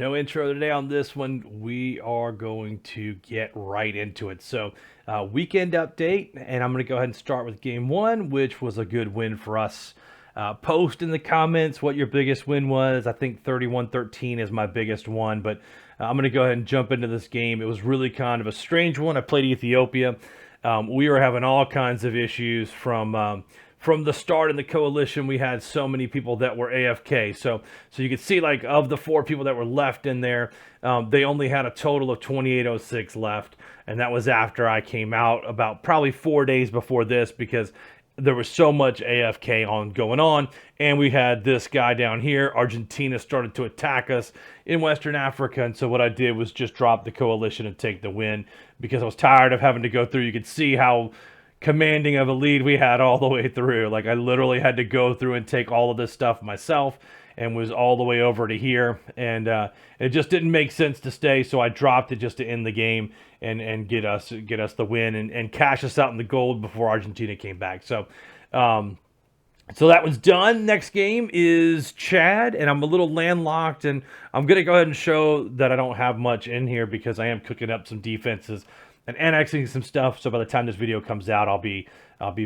No intro today on this one. We are going to get right into it. So, weekend update, and I'm going to go ahead and start with game one, which was a good win for us. Post in the comments what your biggest win was. I think 31-13 is my biggest one, but I'm going to go ahead and jump into this game. It was really kind of a strange one. I played Ethiopia. We were having all kinds of issues from the start in the coalition. We had so many people that were AFK. So you could see, like, of the 4 people that were left in there, they only had a total of 2806 left, and that was after I came out about probably 4 days before this, because there was so much AFK going on, and we had this guy down here. Argentina started to attack us in Western Africa, and so what I did was just drop the coalition and take the win, because I was tired of having to go through. You could see how commanding of a lead we had all the way through. Like, I literally had to go through and take all of this stuff myself, and was all the way over to here, and it just didn't make sense to stay, so I dropped it just to end the game and get us the win and cash us out in the gold before Argentina came back. So that was done. Next game is Chad, and I'm a little landlocked, and I'm going to go ahead and show that I don't have much in here because I am cooking up some defenses and annexing some stuff. So by the time this video comes out, I'll be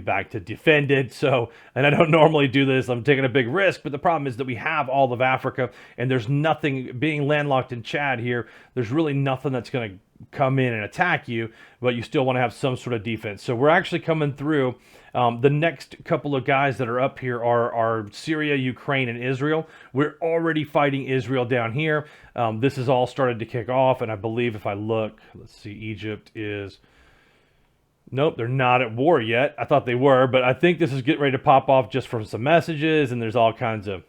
back to defended. So, and I don't normally do this. I'm taking a big risk, but the problem is that we have all of Africa, and there's nothing, being landlocked in Chad here, there's really nothing that's going to come in and attack you, but you still want to have some sort of defense. So we're actually coming through. The next couple of guys that are up here are Syria, Ukraine, and Israel. We're already fighting Israel down here. This has all started to kick off, and I believe if I look, let's see, Egypt is... Nope, they're not at war yet. I thought they were, but I think this is getting ready to pop off just from some messages, and there's all kinds of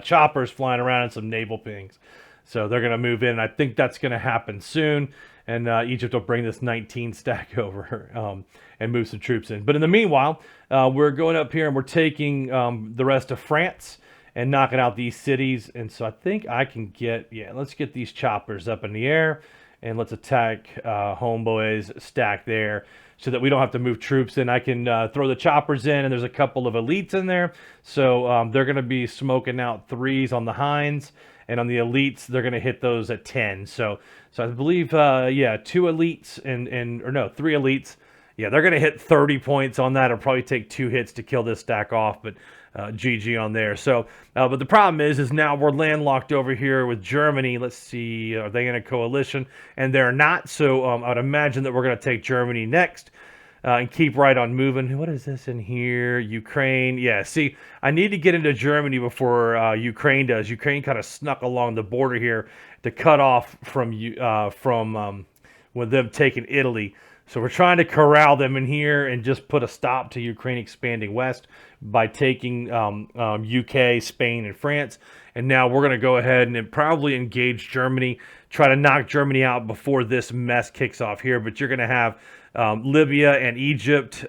choppers flying around and some naval pings. So they're going to move in. I think that's going to happen soon, and Egypt will bring this 19 stack over and move some troops in. But in the meanwhile, we're going up here, and we're taking the rest of France and knocking out these cities. And so I think I can get, let's get these choppers up in the air, and let's attack Homeboy's stack there so that we don't have to move troops in. I can throw the choppers in, and there's a couple of elites in there. So they're going to be smoking out 3s on the Hinds, and on the elites, they're going to hit those at 10. So I believe, 2 elites or no, 3 elites. Yeah, they're going to hit 30 points on that. It'll probably take 2 hits to kill this stack off, but GG on there. So, but the problem is now we're landlocked over here with Germany. Let's see, are they in a coalition? And they're not, so I would imagine that we're going to take Germany next and keep right on moving. What is this in here? Ukraine. Yeah, see, I need to get into Germany before Ukraine does. Ukraine kind of snuck along the border here to cut off from with them taking Italy. So we're trying to corral them in here and just put a stop to Ukraine expanding west by taking UK, Spain, and France. And now we're going to go ahead and probably engage Germany, try to knock Germany out before this mess kicks off here. But you're going to have Libya and Egypt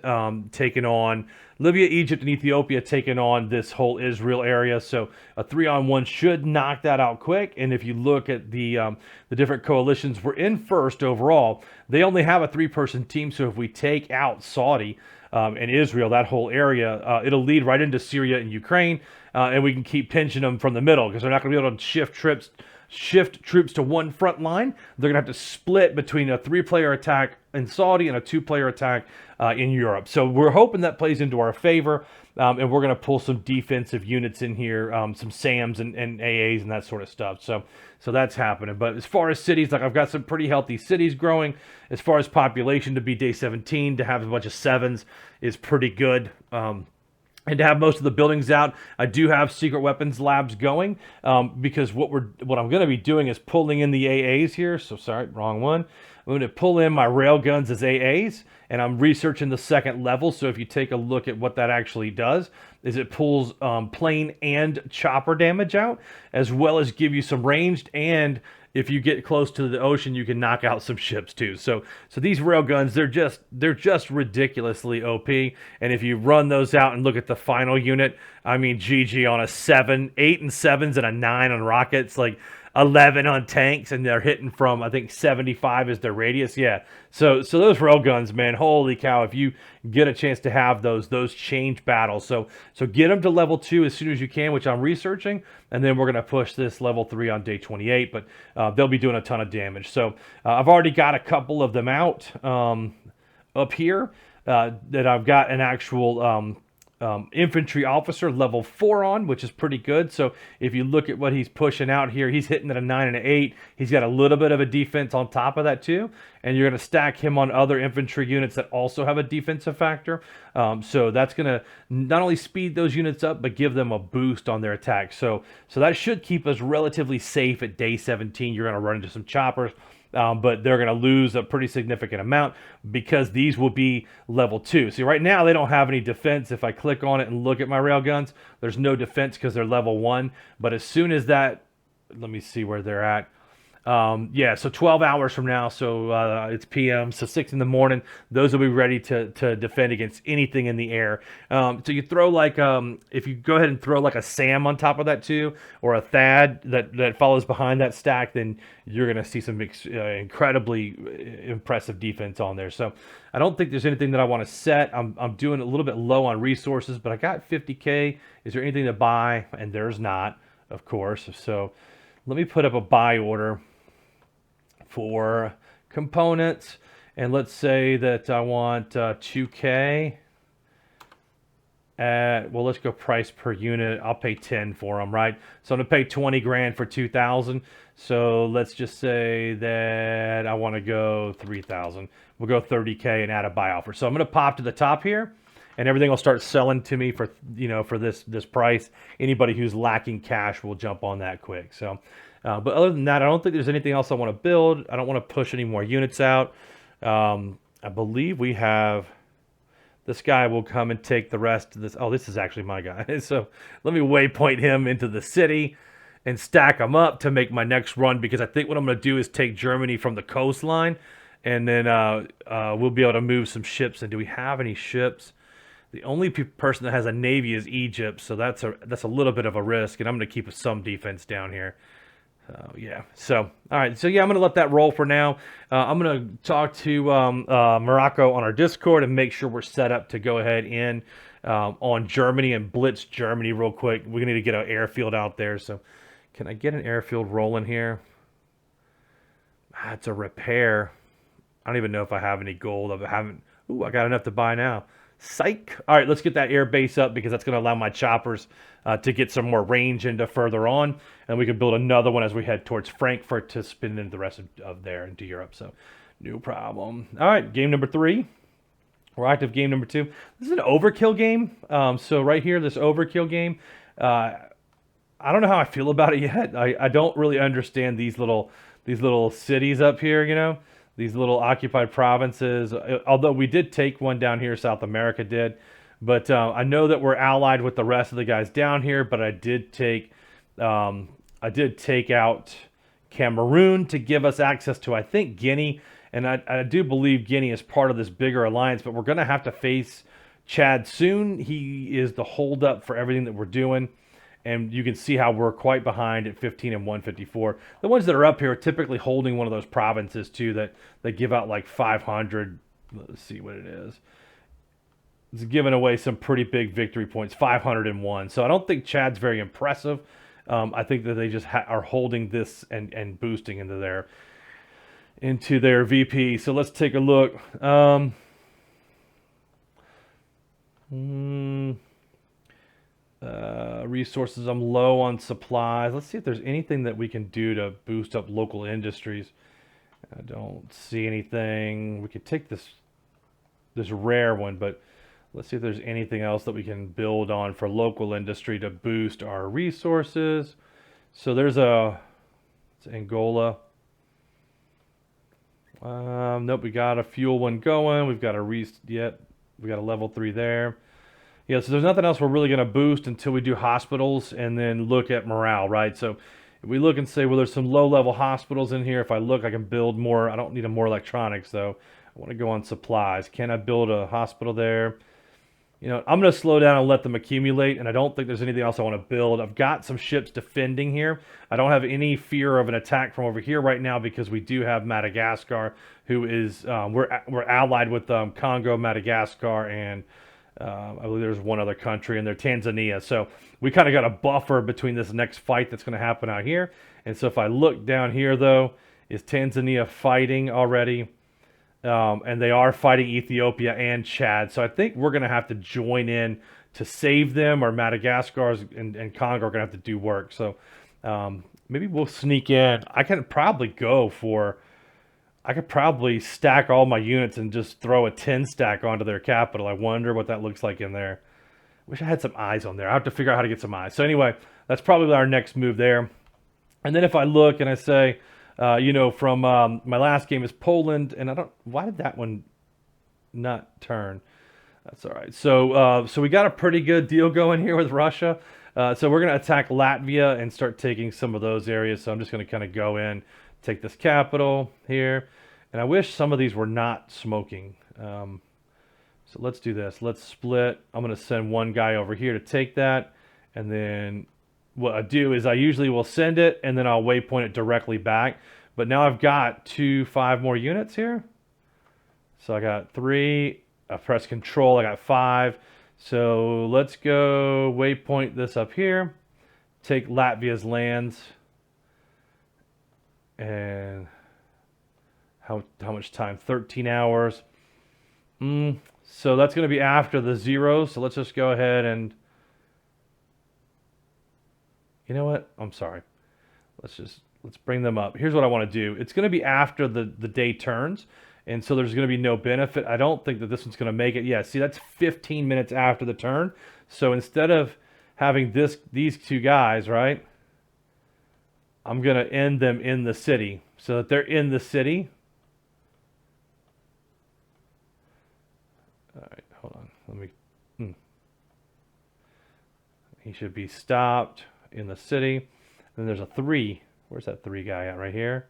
taking on... Libya, Egypt, and Ethiopia taking on this whole Israel area. So a 3-on-1 should knock that out quick. And if you look at the different coalitions, we're in first overall. They only have a 3-person team. So if we take out Saudi and Israel, that whole area, it'll lead right into Syria and Ukraine. And we can keep pinching them from the middle because they're not going to be able to shift troops to one front line. They're going to have to split between a 3-player attack in Saudi and a 2-player attack in Europe. So we're hoping that plays into our favor, and we're going to pull some defensive units in here, some SAMs and AAs and that sort of stuff. So that's happening. But as far as cities, like, I've got some pretty healthy cities growing. As far as population, to be day 17, to have a bunch of 7s is pretty good. And to have most of the buildings out. I do have secret weapons labs going because what I'm going to be doing is pulling in the AAs here. So sorry, wrong one. I'm going to pull in my railguns as AAs, and I'm researching the 2nd level. So if you take a look at what that actually does, is it pulls plane and chopper damage out, as well as give you some ranged, and if you get close to the ocean, you can knock out some ships too. So these railguns, they're just ridiculously OP. And if you run those out and look at the final unit, I mean, GG on a 7, 8 and 7s and a 9 on rockets. Like, 11 on tanks, and they're hitting from, I think, 75 is their radius. Yeah. So those railguns, man, holy cow! If you get a chance to have those change battles. So get them to level 2 as soon as you can, which I'm researching, and then we're gonna push this level 3 on day 28. But they'll be doing a ton of damage. So I've already got a couple of them out up here that I've got an actual infantry officer level 4 on, which is pretty good. So if you look at what he's pushing out here, he's hitting at a 9 and an 8. He's got a little bit of a defense on top of that too, and you're going to stack him on other infantry units that also have a defensive factor. So that's going to not only speed those units up, but give them a boost on their attack. So that should keep us relatively safe at day 17. You're going to run into some choppers. But they're going to lose a pretty significant amount because these will be level 2. See, right now they don't have any defense. If I click on it and look at my railguns, there's no defense because they're level 1. But as soon as that, let me see where they're at. Yeah, so 12 hours from now, so it's PM, so 6 in the morning, those will be ready to defend against anything in the air. So you throw like, if you go ahead and throw like a SAM on top of that too, or a THAAD that follows behind that stack, then you're going to see some incredibly impressive defense on there. So I don't think there's anything that I want to set. I'm doing a little bit low on resources, but I got 50K. Is there anything to buy? And there's not, of course. So let me put up a buy order for components, and let's say that I want 2K. Well, let's go price per unit. I'll pay 10 for them, right? So I'm gonna pay 20 grand for 2,000. So let's just say that I want to go 3,000. We'll go 30K and add a buy offer. So I'm gonna pop to the top here, and everything will start selling to me for, you know, for this price. Anybody who's lacking cash will jump on that quick. So. But other than that, I don't think there's anything else I want to build. I don't want to push any more units out. I believe we have... This guy will come and take the rest of this. Oh, this is actually my guy. So let me waypoint him into the city and stack him up to make my next run, because I think what I'm going to do is take Germany from the coastline, and then we'll be able to move some ships. And do we have any ships? The only person that has a navy is Egypt, so that's a little bit of a risk, and I'm going to keep some defense down here. Yeah, so all right, so yeah, I'm gonna let that roll for now. I'm gonna talk to Morocco on our Discord and make sure we're set up to go ahead in on Germany and blitz Germany real quick. We're gonna need to get an airfield out there. So can I get an airfield rolling here? It's a repair. I don't even know if I have any gold. I haven't. Ooh, I got enough to buy now. Psych. All right, let's get that air base up, because that's going to allow my choppers to get some more range into further on, and we can build another one as we head towards Frankfurt to spin into the rest of there into Europe. So no problem. All right, game number 3. We're active game number 2. This is an overkill game. So right here, this overkill game, I don't know how I feel about it yet. I don't really understand these little cities up here, you know. These little occupied provinces, although we did take one down here, South America did. But I know that we're allied with the rest of the guys down here, but I did take out Cameroon to give us access to, I think, Guinea. And I do believe Guinea is part of this bigger alliance, but we're going to have to face Chad soon. He is the holdup for everything that we're doing. And you can see how we're quite behind at 15 and 154. The ones that are up here are typically holding one of those provinces too that give out like 500. Let's see what it is. It's giving away some pretty big victory points, 501. So I don't think Chad's very impressive. I think that they just are holding this and boosting into their VP. So let's take a look. Resources, I'm low on supplies. Let's see if there's anything that we can do to boost up local industries. I don't see anything. We could take this rare one, but let's see if there's anything else that we can build on for local industry to boost our resources. So there's it's Angola. Nope, we got a fuel one going. We've got we got a level 3 there. Yeah, so there's nothing else we're really going to boost until we do hospitals and then look at morale, right? So if we look and say, well, there's some low-level hospitals in here. If I look, I can build more. I don't need more electronics, though. I want to go on supplies. Can I build a hospital there? You know, I'm going to slow down and let them accumulate, and I don't think there's anything else I want to build. I've got some ships defending here. I don't have any fear of an attack from over here right now because we do have Madagascar, who is, we're allied with Congo, Madagascar, and I believe there's one other country in there, Tanzania. So we kind of got a buffer between this next fight that's going to happen out here. And so if I look down here, though, is Tanzania fighting already? And they are fighting Ethiopia and Chad. So I think we're going to have to join in to save them, or Madagascar and Congo are going to have to do work. So maybe we'll sneak in. I could probably stack all my units and just throw a 10 stack onto their capital. I wonder what that looks like in there. Wish I had some eyes on there. I have to figure out how to get some eyes. So anyway, that's probably our next move there. And then if I look and I say, you know, from my last game is Poland, and why did that one not turn? That's all right. So we got a pretty good deal going here with Russia. So we're going to attack Latvia and start taking some of those areas. So I'm just going to kind of go in, take this capital here. And I wish some of these were not smoking. So let's do this. Let's split. I'm going to send one guy over here to take that. And then what I do is I usually will send it and then I'll waypoint it directly back. But now I've got 5 more units here. So I got 3. I press control. I got 5. So let's go waypoint this up here. Take Latvia's lands. And how much time? 13 hours. So that's going to be after the 0. So let's just go ahead and... You know what? I'm sorry. Let's bring them up. Here's what I want to do. It's going to be after the day turns, and so there's going to be no benefit. I don't think that this one's going to make it. Yeah, see, that's 15 minutes after the turn. So instead of having these 2 guys, right, I'm going to end them in the city so that they're in the city. All right, hold on. Let me... He should be stopped in the city. Then there's a 3. Where's that 3 guy at? Right here.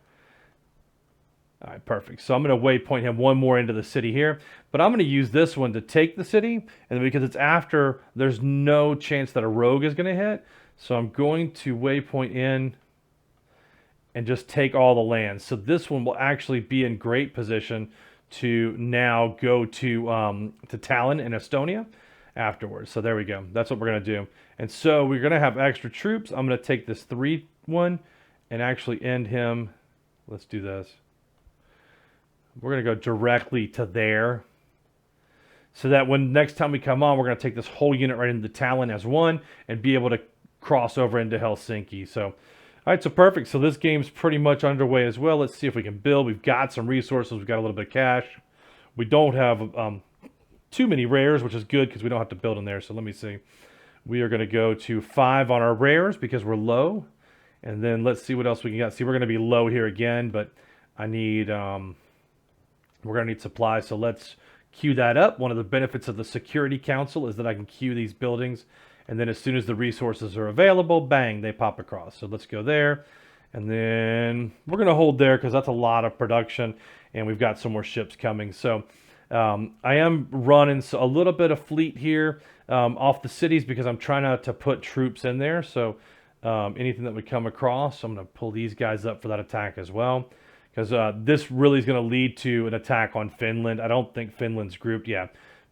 All right, perfect. So I'm going to waypoint him one more into the city here. But I'm going to use this one to take the city. And because it's after, there's no chance that a rogue is going to hit. So I'm going to waypoint in and just take all the lands. So this one will actually be in great position to now go to Tallinn in Estonia afterwards. So there we go. That's what we're going to do. And so we're going to have extra troops. I'm going to take this 3 one and actually end him. Let's do this. We're going to go directly to there. So that when next time we come on, we're going to take this whole unit right into Tallinn as one and be able to cross over into Helsinki. So, all right, so perfect. So this game's pretty much underway as well. Let's see if we can build. We've got some resources. We've got a little bit of cash. We don't have too many rares, which is good because we don't have to build in there. So let me see. We are going to go to 5 on our rares because we're low. And then let's see what else we can get. See, we're going to be low here again, but I need, we're going to need supplies. So let's queue that up. One of the benefits of the Security Council is that I can queue these buildings. And then as soon as the resources are available, bang, they pop across. So let's go there. And then we're going to hold there because that's a lot of production. And we've got some more ships coming. So I am running a little bit of fleet here off the cities because I'm trying not to put troops in there. So anything that we come across, I'm going to pull these guys up for that attack as well. Because this really is going to lead to an attack on Finland. I don't think Finland's grouped. Yeah,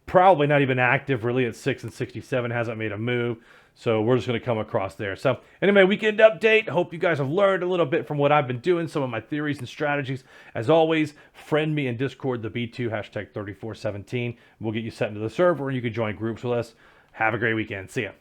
probably not even active really at 6 and 67. Hasn't made a move. So we're just going to come across there. So anyway, weekend update. Hope you guys have learned a little bit from what I've been doing, some of my theories and strategies. As always, friend me in Discord, the B2, #3417. We'll get you set into the server and you can join groups with us. Have a great weekend. See ya.